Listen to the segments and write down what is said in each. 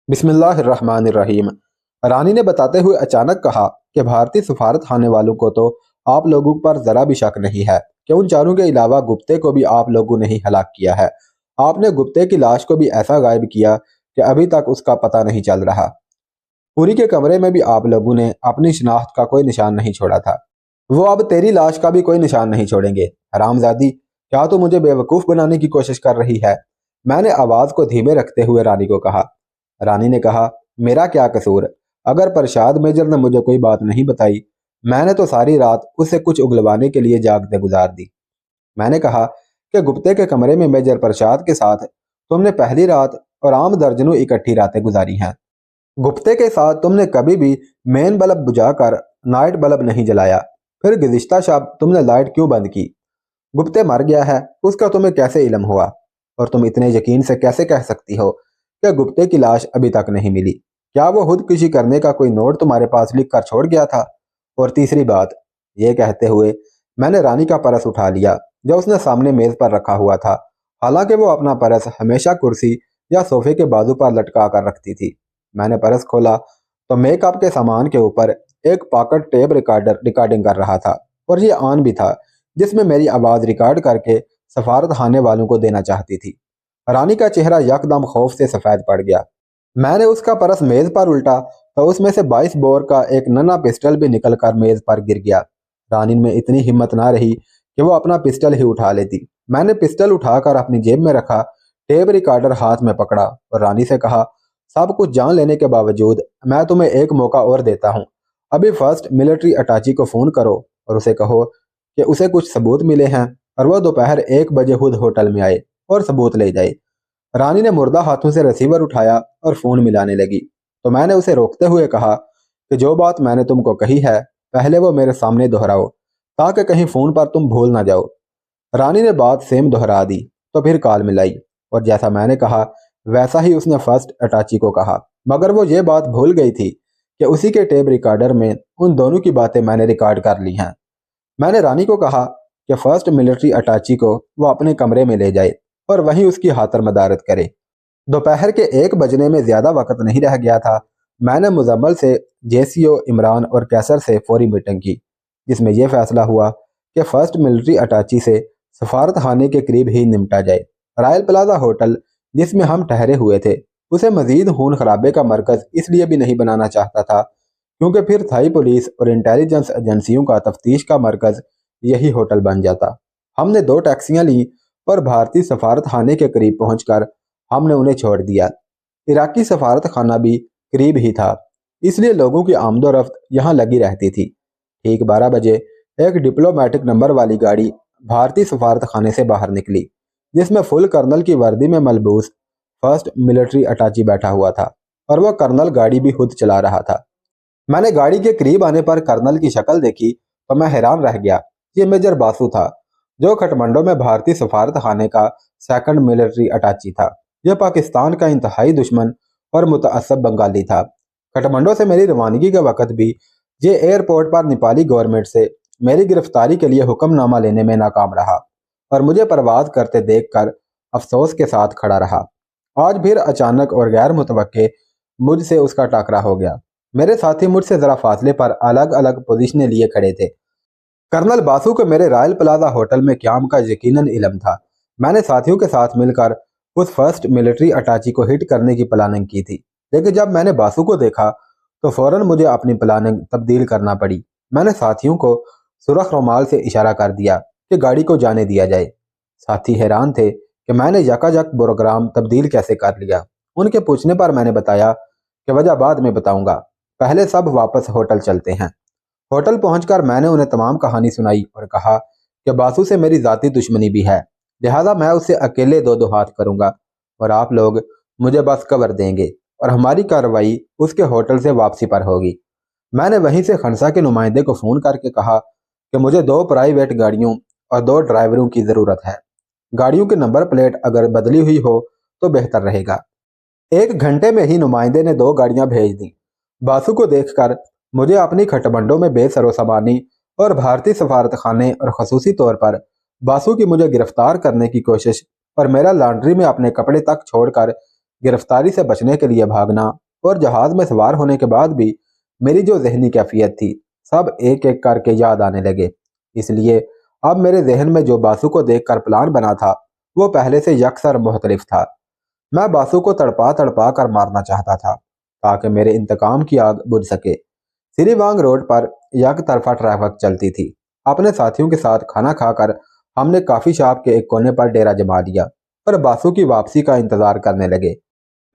बिस्मिल्लाहिर्रहमानिर्रहीम। रानी ने बताते हुए अचानक कहा कि भारतीय सफारत खाने वालों को तो आप लोगों पर ज़रा भी शक नहीं है कि उन चारों के अलावा गुप्ते को भी आप लोगों ने ही हलाक किया है। आपने गुप्ते की लाश को भी ऐसा गायब किया कि अभी तक उसका पता नहीं चल रहा। पूरी के कमरे में भी आप लोगों ने अपनी शनाख्त का कोई निशान नहीं छोड़ा था। वो अब तेरी लाश का भी कोई निशान नहीं छोड़ेंगे। हरामजादी, क्या तू मुझे बेवकूफ़ बनाने की कोशिश कर रही है? मैंने आवाज़ को धीमे रखते हुए रानी को कहा। रानी ने कहा, मेरा क्या कसूर? अगर प्रसाद मेजर ने मुझे कोई बात नहीं बताई, मैंने तो सारी रात उससे कुछ उगलवाने के लिए जागते गुजार दी। मैंने कहा कि गुप्ते के कमरे में मेजर प्रसाद के साथ तुमने पहली रात और आम दर्जनों इकट्ठी रातें गुजारी हैं। गुप्ते के साथ तुमने कभी भी मेन बल्ब बुझाकर नाइट बल्ब नहीं जलाया। फिर गुज़िश्ता शब तुमने लाइट क्यों बंद की? गुप्ते मर गया है, उसका तुम्हें कैसे इल्म हुआ? और तुम इतने यकीन से कैसे कह सकती हो कि गुप्ते की लाश अभी तक नहीं मिली? क्या वो खुदकुशी करने का कोई नोट तुम्हारे पास लिख कर छोड़ गया था? और तीसरी बात, ये कहते हुए मैंने रानी का परस उठा लिया जो उसने सामने मेज पर रखा हुआ था। हालांकि वो अपना परस हमेशा कुर्सी या सोफे के बाजू पर लटका कर रखती थी। मैंने परस खोला तो मेकअप के सामान के ऊपर एक पॉकेट टेप रिकॉर्डिंग कर रहा था और ये ऑन भी था, जिसमें मेरी आवाज़ रिकॉर्ड करके सफारत खाने वालों को देना चाहती थी। रानी का चेहरा यकदम खौफ से सफ़ेद पड़ गया। मैंने उसका परस मेज़ पर उल्टा तो उसमें से 22 बोर का एक नन्हा पिस्टल भी निकल कर मेज़ पर गिर गया। रानी में इतनी हिम्मत ना रही कि वो अपना पिस्टल ही उठा लेती। मैंने पिस्टल उठाकर अपनी जेब में रखा, टेप रिकॉर्डर हाथ में पकड़ा और रानी से कहा, सब कुछ जान लेने के बावजूद मैं तुम्हें एक मौका और देता हूँ। अभी फर्स्ट मिलिट्री अटैची को फ़ोन करो और उसे कहो कि उसे कुछ सबूत मिले हैं और वह दोपहर 1 बजे खुद होटल में आए और सबूत ले जाए। रानी ने मुर्दा हाथों से रिसीवर उठाया और फ़ोन मिलाने लगी, तो मैंने उसे रोकते हुए कहा कि जो बात मैंने तुमको कही है पहले वो मेरे सामने दोहराओ ताकि कहीं फ़ोन पर तुम भूल ना जाओ। रानी ने बात सेम दोहरा दी तो फिर कॉल मिलाई और जैसा मैंने कहा वैसा ही उसने फर्स्ट अटैची को कहा, मगर वो ये बात भूल गई थी कि उसी के टेप रिकॉर्डर में उन दोनों की बातें मैंने रिकॉर्ड कर ली हैं। मैंने रानी को कहा कि फर्स्ट मिलिट्री अटैची को वो अपने कमरे में ले जाए और वहीं उसकी खातर मदारत करे। दोपहर के 1 बजने में ज़्यादा वक्त नहीं रह गया था। मैंने मुजम्मल से, जेसीओ इमरान और कैसर से फौरी मीटिंग की, जिसमें यह फैसला हुआ कि फर्स्ट मिलिट्री अटैची से सफारत खाने के करीब ही निपटा जाए। रॉयल प्लाजा होटल जिसमें हम ठहरे हुए थे उसे मजीद खून खराबे का मरकज़ इसलिए भी नहीं बनाना चाहता था क्योंकि फिर थाई पुलिस और इंटेलिजेंस एजेंसियों का तफ्तीश का मरकज़ यही होटल बन जाता। हमने 2 टैक्सियां ली और भारतीय सफारत खाने के करीब पहुंचकर हमने उन्हें छोड़ दिया। इराकी सफारत खाना भी करीब ही था, इसलिए लोगों की आमदोरफ्त यहाँ लगी रहती थी। ठीक 12 बजे एक डिप्लोमेटिक नंबर वाली गाड़ी भारतीय सफारत खाने से बाहर निकली, जिसमें फुल कर्नल की वर्दी में मलबूस फर्स्ट मिलिट्री अटैची बैठा हुआ था और वह कर्नल गाड़ी भी खुद चला रहा था। मैंने गाड़ी के करीब आने पर कर्नल की शक्ल देखी तो मैं हैरान रह गया। ये मेजर बासु था जो खटमंडो में भारतीय सफारत खाने का सेकंड मिलिट्री अटैची था। यह पाकिस्तान का इंतहाई दुश्मन और मुतअस्सब बंगाली था। खटमंडो से मेरी रवानगी के वक्त भी ये एयरपोर्ट पर नेपाली गवर्नमेंट से मेरी गिरफ्तारी के लिए हुक्मनामा लेने में नाकाम रहा और मुझे परवाज करते देखकर अफसोस के साथ खड़ा रहा। आज फिर अचानक और गैर मुतवक्के मुझसे उसका टाकरा हो गया। मेरे साथी मुझसे ज़रा फासले पर अलग अलग पोजीशनें लिए खड़े थे। कर्नल बासु को मेरे रॉयल प्लाजा होटल में क़याम का यकीनन इल्म था। मैंने साथियों के साथ मिलकर उस फर्स्ट मिलिट्री अटैची को हिट करने की प्लानिंग की थी, लेकिन जब मैंने बासु को देखा तो फौरन मुझे अपनी प्लानिंग तब्दील करना पड़ी। मैंने साथियों को सुरख रुमाल से इशारा कर दिया कि गाड़ी को जाने दिया जाए। साथी हैरान थे कि मैंने यकायक प्रोग्राम तब्दील कैसे कर लिया। उनके पूछने पर मैंने बताया कि वजह बाद में बताऊंगा, पहले सब वापस होटल चलते हैं। होटल पहुंचकर मैंने उन्हें तमाम कहानी सुनाई और कहा कि बासु से मेरी ज़ाती दुश्मनी भी है, लिहाजा मैं उससे अकेले 2-2 हाथ करूंगा और आप लोग मुझे बस कवर देंगे और हमारी कार्रवाई उसके होटल से वापसी पर होगी। मैंने वहीं से खनसा के नुमाइंदे को फ़ोन करके कहा कि मुझे 2 प्राइवेट गाड़ियों और 2 ड्राइवरों की ज़रूरत है। गाड़ियों की नंबर प्लेट अगर बदली हुई हो तो बेहतर रहेगा। 1 घंटे में ही नुमाइंदे ने 2 गाड़ियां भेज दी। बासु को देखकर मुझे अपनी खटमंडों में बेसरोसामानी और भारतीय सफारत खाने और खसूसी तौर पर बासु की मुझे गिरफ्तार करने की कोशिश और मेरा लॉन्ड्री में अपने कपड़े तक छोड़कर गिरफ्तारी से बचने के लिए भागना और जहाज में सवार होने के बाद भी मेरी जो जहनी कैफियत थी, सब एक एक करके याद आने लगे। इसलिए अब मेरे जहन में जो बासु को देखकर प्लान बना था वो पहले से यकसर मुख्तलिफ था। मैं बासु को तड़पा तड़पा कर मारना चाहता था ताकि मेरे इंतकाम की आग बुझ सके। सिरीवांग रोड पर यक तरफा ट्रैफिक चलती थी। अपने साथियों के साथ खाना खाकर हमने कॉफी शॉप के एक कोने पर डेरा जमा लिया और बासु की वापसी का इंतजार करने लगे।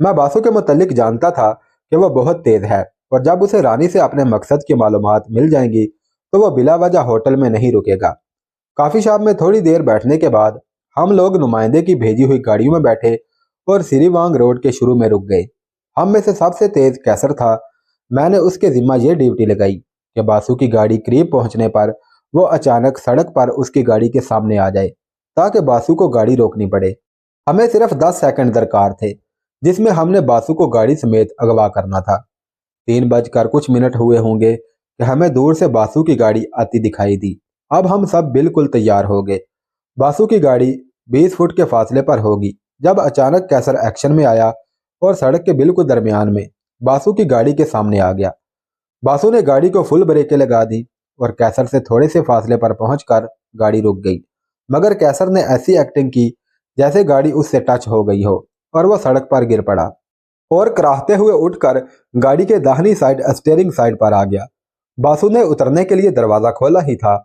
मैं बासु के मुतल्लिक जानता था कि वह बहुत तेज है और जब उसे रानी से अपने मकसद की मालूमात मिल जाएंगी तो वह बिला वजह होटल में नहीं रुकेगा। कॉफी शॉप में थोड़ी देर बैठने के बाद हम लोग नुमाइंदे की भेजी हुई गाड़ियों में बैठे और सिरीवांग रोड के शुरू में रुक गए। हम में से सबसे तेज कैसर था। मैंने उसके जिम्मा ये ड्यूटी लगाई कि बासु की गाड़ी करीब पहुंचने पर वो अचानक सड़क पर उसकी गाड़ी के सामने आ जाए ताकि बासु को गाड़ी रोकनी पड़े। हमें सिर्फ 10 सेकंड दरकार थे जिसमें हमने बासु को गाड़ी समेत अगवा करना था। 3 बजकर कुछ मिनट हुए होंगे कि हमें दूर से बासु की गाड़ी आती दिखाई दी। अब हम सब बिल्कुल तैयार हो गए। बासु की गाड़ी 20 फुट के फासले पर होगी जब अचानक कैसर एक्शन में आया और सड़क के बिल्कुल दरमियान में बासु की गाड़ी के सामने आ गया। बासु ने गाड़ी को फुल ब्रेकें लगा दी और कैसर से थोड़े से फासले पर पहुंचकर गाड़ी रुक गई। मगर कैसर ने ऐसी एक्टिंग की जैसे गाड़ी उससे टच हो गई हो और वह सड़क पर गिर पड़ा और कराहते हुए उठकर गाड़ी के दाहिनी साइड स्टीयरिंग साइड पर आ गया। बासु ने उतरने के लिए दरवाजा खोला ही था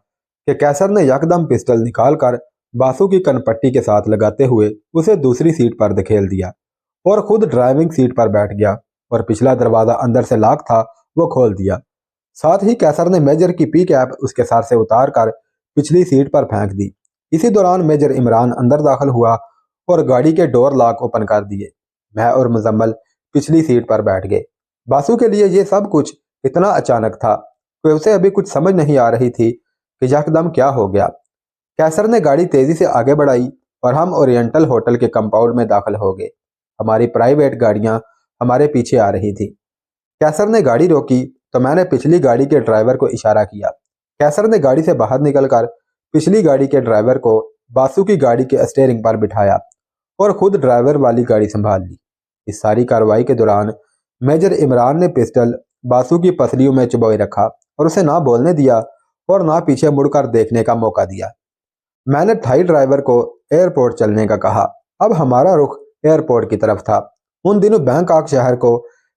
कि कैसर ने यकदम पिस्टल निकालकर बासु की कनपट्टी के साथ लगाते हुए उसे दूसरी सीट पर धकेल दिया और खुद ड्राइविंग सीट पर बैठ गया और पिछला दरवाजा अंदर से लॉक था वो खोल दिया। साथ ही कैसर ने मेजर की पी कैप उसके सर से उतार कर पिछली सीट पर फेंक दी। इसी दौरान मेजर इमरान अंदर दाखिल हुआ और गाड़ी के डोर लॉक ओपन कर दिए। मैं और मुजम्मल पिछली सीट पर बैठ गए। बासु के लिए ये सब कुछ इतना अचानक था कि उसे अभी कुछ समझ नहीं आ रही थी कि यकदम क्या हो गया। कैसर ने गाड़ी तेजी से आगे बढ़ाई और हम ओरिएंटल होटल के कंपाउंड में दाखिल हो गए। हमारी प्राइवेट गाड़ियां हमारे पीछे आ रही थी। कैसर ने गाड़ी रोकी तो मैंने पिछली गाड़ी के ड्राइवर को इशारा किया। कैसर ने गाड़ी से बाहर निकलकर पिछली गाड़ी के ड्राइवर को बासु की गाड़ी के स्टीयरिंग पर बिठाया और खुद ड्राइवर वाली गाड़ी संभाल ली। इस सारी कार्रवाई के दौरान मेजर इमरान ने पिस्टल बासु की पसलियों में चुबोए रखा और उसे ना बोलने दिया और ना पीछे मुड़कर देखने का मौका दिया। मैंने थाई ड्राइवर को एयरपोर्ट चलने का कहा। अब हमारा रुख एयरपोर्ट की तरफ था। उन दिनों बैंकॉक शहर को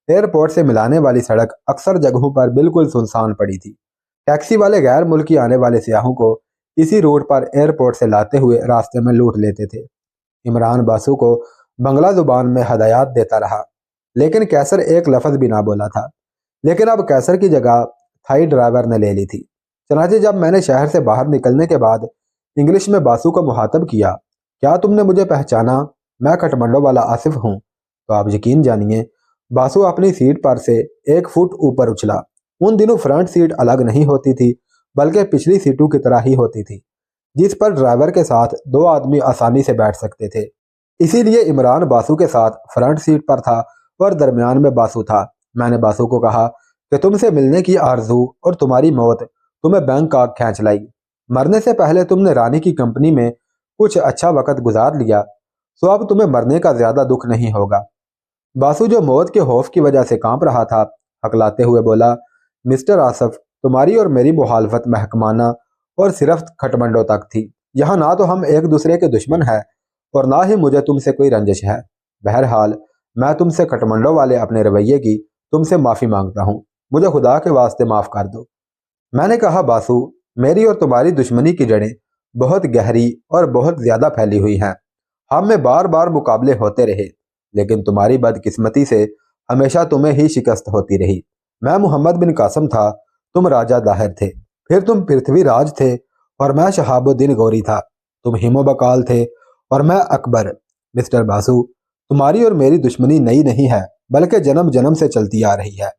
एयरपोर्ट से मिलाने वाली सड़क अक्सर जगहों पर बिल्कुल सुनसान पड़ी थी। टैक्सी वाले गैर मुल्की आने वाले सियाहों को इसी रोड पर एयरपोर्ट से लाते हुए रास्ते में लूट लेते थे। इमरान बासु को बंगला जुबान में हदायत देता रहा लेकिन कैसर एक लफ्ज भी ना बोला था। लेकिन अब कैसर की जगह थाई ड्राइवर ने ले ली थी। चनाचे जब मैंने शहर से बाहर निकलने के बाद इंग्लिश में बासु को मुखातब किया, क्या तुमने मुझे पहचाना? मैं काठमांडू वाला आसिफ हूँ। तो आप यकीन जानिए बासु अपनी सीट पर से 1 फुट ऊपर उछला। उन दिनों फ्रंट सीट अलग नहीं होती थी बल्कि पिछली सीटों की तरह ही होती थी जिस पर ड्राइवर के साथ 2 आदमी आसानी से बैठ सकते थे। इसीलिए इमरान बासु के साथ फ्रंट सीट पर था और दरमियान में बासु था। मैंने बासु को कहा कि तुमसे मिलने की आरजू और तुम्हारी मौत तुम्हें बैंकॉक खींच लाई। मरने से पहले तुमने रानी की कंपनी में कुछ अच्छा वक्त गुजार लिया, तो अब तुम्हें मरने का ज्यादा दुख नहीं होगा। बासु जो मौत के खौफ की वजह से कांप रहा था हकलाते हुए बोला, मिस्टर आसफ, तुम्हारी और मेरी मुखालफत महकमाना और सिर्फ खटमंडों तक थी। यहाँ ना तो हम एक दूसरे के दुश्मन हैं और ना ही मुझे तुमसे कोई रंजिश है। बहरहाल मैं तुमसे खटमंडों वाले अपने रवैये की तुमसे माफ़ी मांगता हूँ। मुझे खुदा के वास्ते माफ़ कर दो। मैंने कहा, बासु, मेरी और तुम्हारी दुश्मनी की जड़ें बहुत गहरी और बहुत ज़्यादा फैली हुई हैं। हम में बार बार मुकाबले होते रहे लेकिन तुम्हारी बदकिस्मती से हमेशा तुम्हें ही शिकस्त होती रही। मैं मोहम्मद बिन कासम था, तुम राजा दाहिर थे, फिर तुम पृथ्वीराज थे और मैं शहाबुद्दीन गौरी था। तुम हिमो बकाल थे और मैं अकबर। मिस्टर बासु, तुम्हारी और मेरी दुश्मनी नई नहीं है बल्कि जन्म जन्म से चलती आ रही है।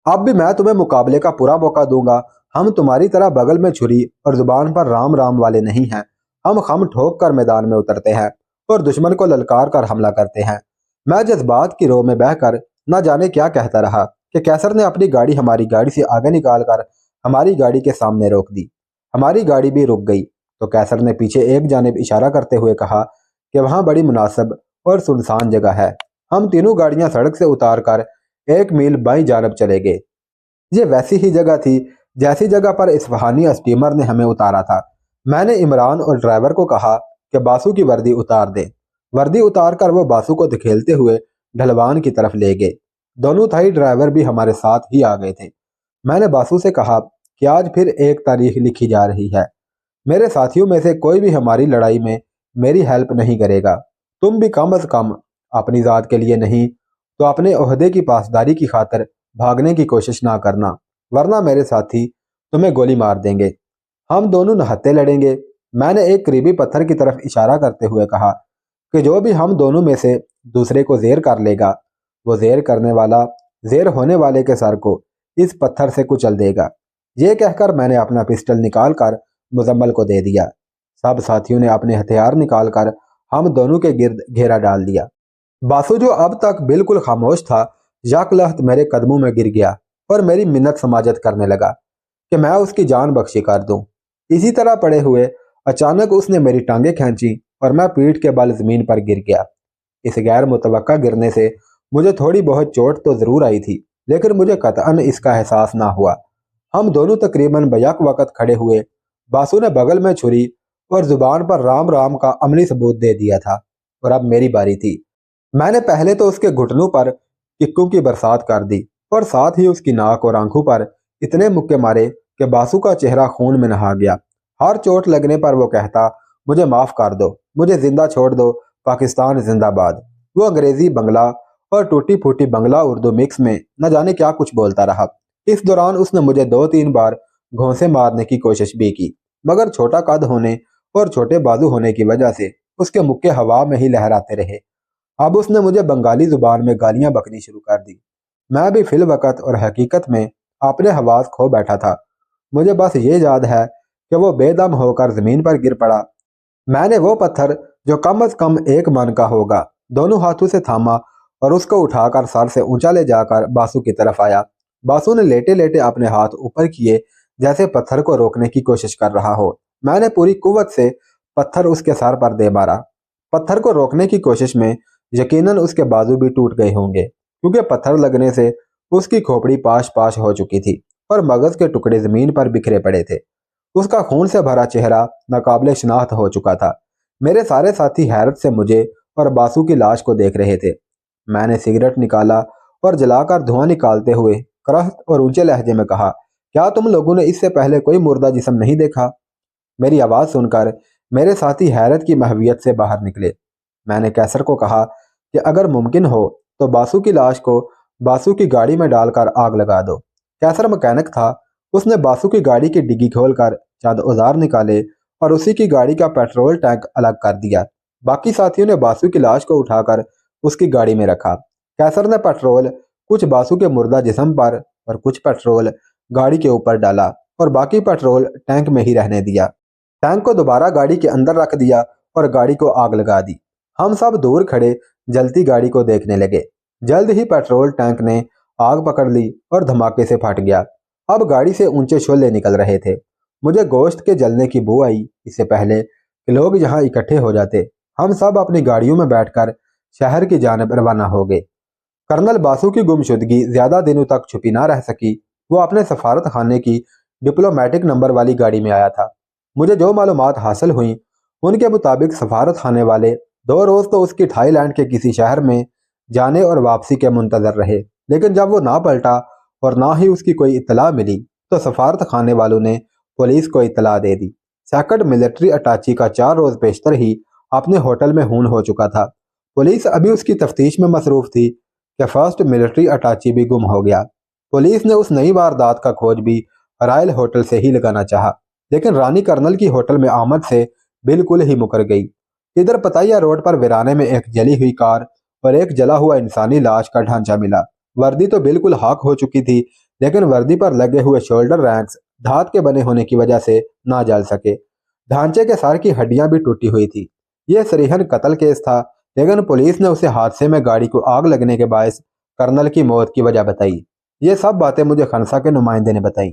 अब भी मैं तुम्हें मुकाबले का पूरा मौका दूंगा। हम तुम्हारी तरह बगल में छुरी और जुबान पर राम राम वाले नहीं हैं। हम खम ठोक कर मैदान में उतरते हैं और दुश्मन को ललकार कर हमला करते हैं। मैं जज्बात की रो में बहकर न जाने क्या कहता रहा कि कैसर ने अपनी गाड़ी हमारी गाड़ी से आगे निकाल कर हमारी गाड़ी के सामने रोक दी। हमारी गाड़ी भी रुक गई तो कैसर ने पीछे एक जानिब इशारा करते हुए कहा कि वहाँ बड़ी मुनासिब और सुनसान जगह है। ہم تینوں گاڑیاں سڑک سے اتار کر 1 میل بائیں جانب چلے گئے۔ یہ ویسی ہی جگہ تھی جیسی جگہ پر اصفہانی اسٹیمر نے ہمیں اتارا تھا۔ میں نے عمران اور ڈرائیور کو کہا کہ باسو کی وردی اتار دیں۔ وردی اتار کر وہ باسو کو دھکیلتے ہوئے ڈھلوان کی طرف لے گئے۔ دونوں تھائی ڈرائیور بھی ہمارے ساتھ ہی آ گئے تھے۔ میں نے باسو سے کہا کہ آج پھر ایک تاریخ لکھی جا رہی ہے۔ میرے ساتھیوں میں سے کوئی بھی ہماری لڑائی میں میری ہیلپ نہیں کرے گا۔ تم بھی کم از کم اپنی ذات کے لیے نہیں تو اپنے عہدے کی پاسداری کی خاطر بھاگنے کی کوشش نہ کرنا، ورنہ میرے ساتھی تمہیں گولی مار دیں گے۔ ہم دونوں نہتے لڑیں گے۔ میں نے ایک قریبی پتھر کی طرف اشارہ کرتے ہوئے کہا کہ جو بھی ہم دونوں میں سے دوسرے کو زیر کر لے گا، وہ زیر کرنے والا زیر ہونے والے کے سر کو اس پتھر سے کچل دے گا۔ یہ کہہ کر میں نے اپنا پسٹل نکال کر مزمل کو دے دیا۔ سب ساتھیوں نے اپنے ہتھیار نکال کر ہم دونوں کے گرد گھیرا ڈال دیا۔ باسو جو اب تک بالکل خاموش تھا، یک لحظت میرے قدموں میں گر گیا اور میری منت سماجت کرنے لگا کہ میں اس کی جان بخشی کر دوں۔ اسی طرح پڑے ہوئے اچانک اس نے میری ٹانگیں کھینچی اور میں پیٹھ کے بل زمین پر گر گیا۔ اس غیر متوقع گرنے سے مجھے تھوڑی بہت چوٹ تو ضرور آئی تھی، لیکن مجھے قطعاً اس کا احساس نہ ہوا۔ ہم دونوں تقریباً بیک وقت کھڑے ہوئے۔ باسو نے بغل میں چھری اور زبان پر رام رام کا عملی ثبوت دے دیا تھا، اور اب میری باری تھی۔ میں نے پہلے تو اس کے گھٹنوں پر ککوں کی برسات کر دی اور ساتھ ہی اس کی ناک اور آنکھوں پر اتنے مکے مارے کہ باسو کا چہرہ خون میں نہا گیا۔ ہر چوٹ لگنے پر وہ کہتا، مجھے معاف کر دو، مجھے زندہ چھوڑ دو، پاکستان زندہ باد۔ وہ انگریزی، بنگلہ اور ٹوٹی پھوٹی بنگلہ اردو مکس میں نہ جانے کیا کچھ بولتا رہا۔ اس دوران اس نے مجھے 2-3 بار گھونسے مارنے کی کوشش بھی کی، مگر چھوٹا قد ہونے اور چھوٹے بازو ہونے کی وجہ سے اس کے مکے ہوا میں ہی لہراتے رہے۔ اب اس نے مجھے بنگالی زبان میں گالیاں بکنی شروع کر دی۔ میں بھی فی الوقت اور حقیقت میں اپنے حواس کھو بیٹھا تھا۔ مجھے بس یہ یاد ہے کہ وہ بے دم ہو کر زمین پر گر پڑا۔ میں نے وہ پتھر جو کم از کم 1 من کا ہوگا دونوں ہاتھوں سے تھاما اور اس کو اٹھا کر سر سے اونچا لے جا کر باسو کی طرف آیا۔ باسو نے لیٹے لیٹے اپنے ہاتھ اوپر کیے جیسے پتھر کو روکنے کی کوشش کر رہا ہو۔ میں نے پوری قوت سے پتھر اس کے سر پر دے مارا۔ پتھر کو روکنے کی کوشش میں یقیناً اس کے بازو بھی ٹوٹ گئے ہوں گے، کیونکہ پتھر لگنے سے اس کی کھوپڑی پاش پاش ہو چکی تھی اور مغز کے ٹکڑے زمین پر بکھرے پڑے تھے۔ اس کا خون سے بھرا چہرہ ناقابل شناخت ہو چکا تھا۔ میرے سارے ساتھی حیرت سے مجھے اور باسو کی لاش کو دیکھ رہے تھے۔ میں نے سگریٹ نکالا اور جلا کر دھواں نکالتے ہوئے کرخت اور اونچے لہجے میں کہا، کیا تم لوگوں نے اس سے پہلے کوئی مردہ جسم نہیں دیکھا؟ میری آواز سن کر میرے ساتھی حیرت کی محویت سے باہر نکلے۔ میں نے کیسر کو کہا کہ اگر ممکن ہو تو باسو کی لاش کو باسو کی گاڑی میں ڈال کر آگ لگا دو۔ کیسر مکینک تھا۔ اس نے باسو کی گاڑی کی ڈگی کھول کر چند اوزار نکالے اور اسی کی گاڑی کا پیٹرول ٹینک الگ کر دیا۔ باقی ساتھیوں نے باسو کی لاش کو اٹھا کر اس کی گاڑی میں رکھا۔ کیسر نے پیٹرول کچھ باسو کے مردہ جسم پر اور کچھ پیٹرول گاڑی کے اوپر ڈالا اور باقی پیٹرول ٹینک میں ہی رہنے دیا۔ ٹینک کو دوبارہ گاڑی کے اندر رکھ دیا اور گاڑی کو آگ لگا دی۔ ہم سب دور کھڑے جلتی گاڑی کو دیکھنے لگے۔ جلد ہی پیٹرول ٹینک نے آگ پکڑ لی اور دھماکے سے پھٹ گیا۔ اب گاڑی سے اونچے شعلے نکل رہے تھے۔ مجھے گوشت کے جلنے کی بو آئی اس سے پہلے کہ لوگ یہاں اکٹھے ہو جاتے۔ ہم سب اپنی گاڑیوں میں بیٹھ کر شہر کی جانب روانہ ہو گئے۔ کرنل باسو کی گمشدگی زیادہ دنوں تک چھپی نہ رہ سکی۔ وہ اپنے سفارت خانے کی ڈپلومیٹک نمبر والی گاڑی میں آیا تھا۔ مجھے جو معلومات حاصل ہوئیں ان کے مطابق سفارت خانے والے 2 روز تو اس کی تھائی لینڈ کے کسی شہر میں جانے اور واپسی کے منتظر رہے، لیکن جب وہ نہ پلٹا اور نہ ہی اس کی کوئی اطلاع ملی تو سفارت خانے والوں نے پولیس کو اطلاع دے دی۔ سیکنڈ ملٹری اٹاچی کا 4 روز پیشتر ہی اپنے ہوٹل میں ہون ہو چکا تھا۔ پولیس ابھی اس کی تفتیش میں مصروف تھی کہ فرسٹ ملٹری اٹاچی بھی گم ہو گیا۔ پولیس نے اس نئی واردات کا کھوج بھی رائل ہوٹل سے ہی لگانا چاہا، لیکن رانی کرنل کی ہوٹل میں آمد سے بالکل ہی مکر گئی۔ ادھر پتائیہ روڈ پر ویرانے میں ایک جلی ہوئی کار اور ایک جلا ہوا انسانی لاش کا ڈھانچہ ملا۔ وردی تو بالکل خاک ہو چکی تھی، لیکن وردی پر لگے ہوئے شولڈر رینکس دھات کے بنے ہونے کی وجہ سے نہ جل سکے۔ ڈھانچے کے سر کی ہڈیاں بھی ٹوٹی ہوئی تھی۔ یہ صریحاً قتل کیس تھا، لیکن پولیس نے اسے حادثے میں گاڑی کو آگ لگنے کے باعث کرنل کی موت کی وجہ بتائی۔ یہ سب باتیں مجھے خنسا کے نمائندے نے بتائیں،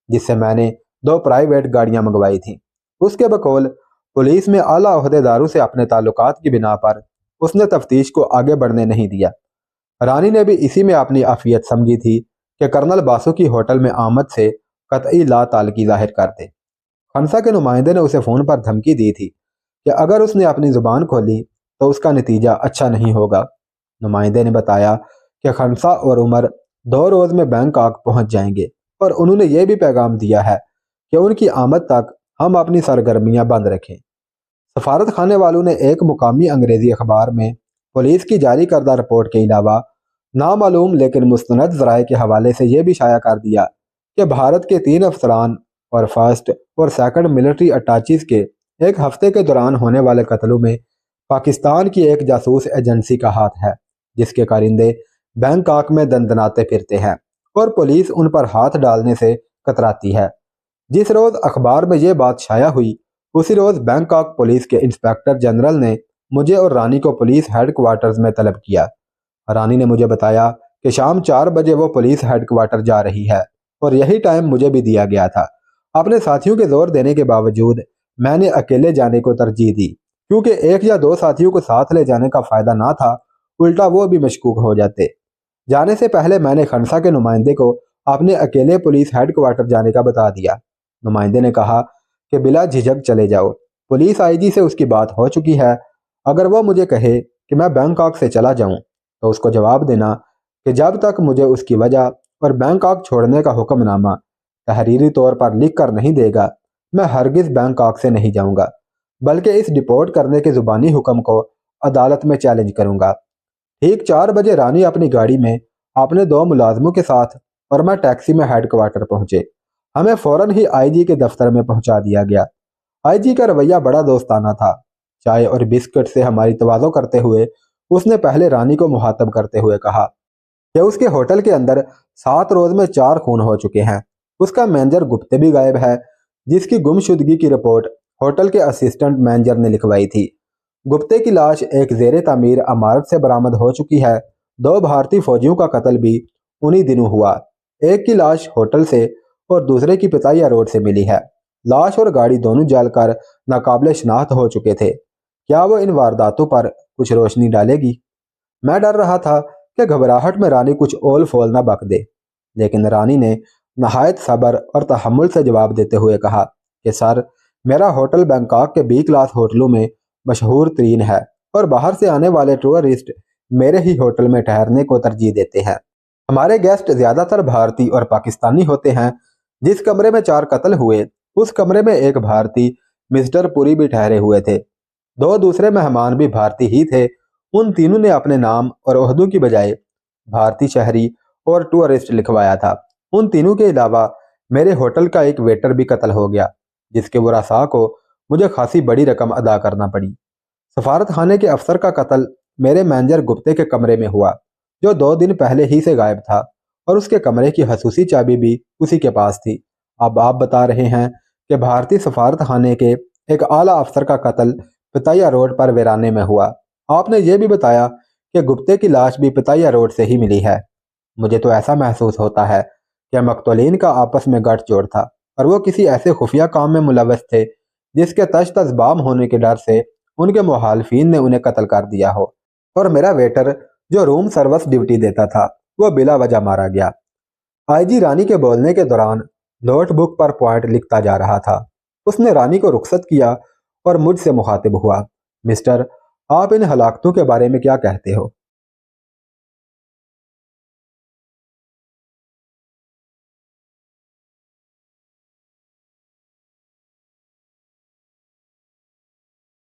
جس سے میں نے 2 پرائیویٹ گاڑیاں منگوائی تھیں۔ اس کے بقول پولیس میں اعلیٰ عہدیداروں سے اپنے تعلقات کی بنا پر اس نے تفتیش کو آگے بڑھنے نہیں دیا۔ رانی نے بھی اسی میں اپنی عافیت سمجھی تھی کہ کرنل باسو کی ہوٹل میں آمد سے قطعی لا تعلقی ظاہر کر دے۔ خنسا کے نمائندے نے اسے فون پر دھمکی دی تھی کہ اگر اس نے اپنی زبان کھولی تو اس کا نتیجہ اچھا نہیں ہوگا۔ نمائندے نے بتایا کہ خنسا اور عمر 2 روز میں بینکاک پہنچ جائیں گے، اور انہوں نے یہ بھی پیغام دیا ہے کہ ان کی آمد تک ہم اپنی سرگرمیاں بند رکھیں۔ سفارت خانے والوں نے ایک مقامی انگریزی اخبار میں پولیس کی جاری کردہ رپورٹ کے علاوہ نامعلوم لیکن مستند ذرائع کے حوالے سے یہ بھی شائع کر دیا کہ بھارت کے 3 افسران اور فرسٹ اور سیکنڈ ملٹری اٹاچیز کے ایک ہفتے کے دوران ہونے والے قتلوں میں پاکستان کی ایک جاسوس ایجنسی کا ہاتھ ہے، جس کے کارندے بینکاک میں دندناتے پھرتے ہیں اور پولیس ان پر ہاتھ ڈالنے سے کتراتی ہے۔ جس روز اخبار میں یہ بات شائع ہوئی، اسی روز بینکاک پولیس کے انسپیکٹر جنرل نے مجھے اور رانی کو پولیس ہیڈ کوارٹرز میں طلب کیا۔ رانی نے مجھے بتایا کہ شام 4 بجے وہ پولیس ہیڈ کوارٹر جا رہی ہے، اور یہی ٹائم مجھے بھی دیا گیا تھا۔ اپنے ساتھیوں کے زور دینے کے باوجود میں نے اکیلے جانے کو ترجیح دی، کیونکہ 1 یا 2 ساتھیوں کو ساتھ لے جانے کا فائدہ نہ تھا، الٹا وہ بھی مشکوک ہو جاتے۔ جانے سے پہلے میں نے خنسا کے نمائندے کو اپنے اکیلے پولیس ہیڈ کوارٹر جانے کا بتا دیا۔ نمائندے نے کہا کہ بلا جھجک چلے جاؤ، پولیس آئی جی سے اس کی بات ہو چکی ہے۔ اگر وہ مجھے کہے کہ میں بینکاک سے چلا جاؤں تو اس کو جواب دینا کہ جب تک مجھے اس کی وجہ اور بینکاک چھوڑنے کا حکم نامہ تحریری طور پر لکھ کر نہیں دے گا، میں ہرگز بینکاک سے نہیں جاؤں گا، بلکہ اس ڈپورٹ کرنے کے زبانی حکم کو عدالت میں چیلنج کروں گا۔ ٹھیک 4 بجے رانی اپنی گاڑی میں اپنے 2 ملازموں کے ساتھ اور میں ٹیکسی میں ہیڈ کوارٹر پہنچے۔ ہمیں فوراً ہی آئی جی کے دفتر میں پہنچا دیا گیا۔ آئی جی کا رویہ بڑا دوستانہ تھا۔ چائے اور بسکٹ سے ہماری تواضع کرتے ہوئے اس نے پہلے رانی کو مخاطب کرتے ہوئے کہا کہ اس کے ہوٹل کے اندر 7 روز میں 4 خون ہو چکے ہیں۔ اس کا مینیجر گپتے بھی غائب ہے، جس کی گمشدگی کی رپورٹ ہوٹل کے اسسٹنٹ مینیجر نے لکھوائی تھی۔ گپتے کی لاش ایک زیر تعمیر عمارت سے برآمد ہو چکی ہے۔ 2 بھارتی فوجیوں کا قتل بھی انہی دنوں ہوا۔ ایک کی لاش ہوٹل سے اور دوسرے کی پتائیہ روڈ سے ملی ہے۔ لاش اور گاڑی دونوں جل کر ناقابل شناخت ہو چکے تھے۔ کیا وہ ان وارداتوں پر کچھ روشنی ڈالے گی؟ میں ڈر رہا تھا کہ گھبراہٹ میں رانی کچھ اول فول نہ بک دے، لیکن رانی نے نہایت صبر اور تحمل سے جواب دیتے ہوئے کہا کہ سر، میرا ہوٹل بینکاک کے B کلاس ہوٹلوں میں مشہور ترین ہے، اور باہر سے آنے والے ٹورسٹ میرے ہی ہوٹل میں ٹھہرنے کو ترجیح دیتے ہیں۔ ہمارے گیسٹ زیادہ تر بھارتی اور پاکستانی ہوتے ہیں۔ جس کمرے میں 4 قتل ہوئے، اس کمرے میں ایک بھارتی مسٹر پوری بھی ٹھہرے ہوئے تھے۔ 2 دوسرے مہمان بھی بھارتی ہی تھے۔ ان تینوں نے اپنے نام اور عہدوں کی بجائے بھارتی شہری اور ٹورسٹ لکھوایا تھا۔ ان تینوں کے علاوہ میرے ہوٹل کا ایک ویٹر بھی قتل ہو گیا، جس کے ورثاء کو مجھے خاصی بڑی رقم ادا کرنا پڑی۔ سفارت خانے کے افسر کا قتل میرے مینیجر گپتے کے کمرے میں ہوا، جو 2 دن پہلے ہی سے غائب تھا، اور اس کے کمرے کی خصوصی چابی بھی اسی کے پاس تھی۔ اب آپ بتا رہے ہیں کہ بھارتی سفارت خانے کے ایک اعلیٰ افسر کا قتل پتائیہ روڈ پر ویرانے میں ہوا۔ آپ نے یہ بھی بتایا کہ گپتے کی لاش بھی پتائیہ روڈ سے ہی ملی ہے۔ مجھے تو ایسا محسوس ہوتا ہے کہ مقتولین کا آپس میں گٹھ جوڑ تھا، اور وہ کسی ایسے خفیہ کام میں ملوث تھے جس کے تشت اسباب ہونے کے ڈر سے ان کے مخالفین نے انہیں قتل کر دیا ہو، اور میرا ویٹر جو روم سروس ڈیوٹی دیتا تھا وہ بلا وجہ مارا گیا۔ آئی جی رانی کے بولنے کے دوران نوٹ بک پر پوائنٹ لکھتا جا رہا تھا۔ اس نے رانی کو رخصت کیا اور مجھ سے مخاطب ہوا، مسٹر، آپ ان ہلاکتوں کے بارے میں کیا کہتے ہو؟